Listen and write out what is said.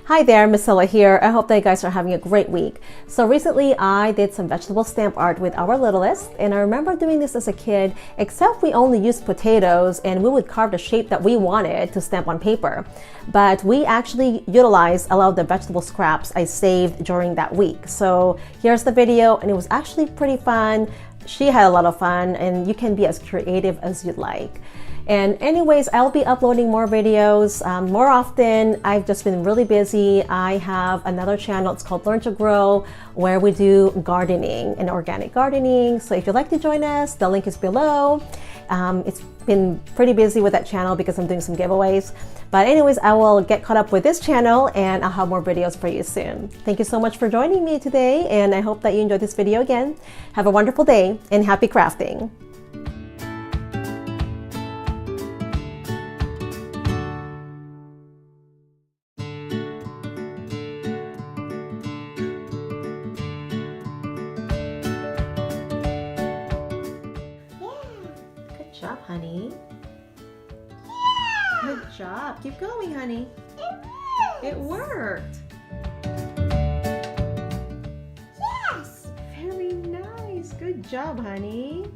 Hi there, Misilla here. I hope that you guys are having a great week. So recently I did some vegetable stamp art with our littlest, and I remember doing this as a kid, except we only used potatoes and we would carve the shape that we wanted to stamp on paper. But we actually utilized a lot of the vegetable scraps I saved during that week. So here's the video, and it was actually pretty fun. She had a lot of fun, and you can be as creative as you'd like. And anyways, I'll be uploading more videos more often. I've just been really busy. I have another channel, it's called Learn to Grow, where we do gardening and organic gardening. So if you'd like to join us, the link is below. It's been pretty busy with that channel because I'm doing some giveaways. But anyways, I will get caught up with this channel and I'll have more videos for you soon. Thank you so much for joining me today, and I hope that you enjoyed this video again. Have a wonderful day and happy crafting. Good job, honey. Yeah. Good job. Keep going, honey. It worked. Yes. Very nice. Good job, honey.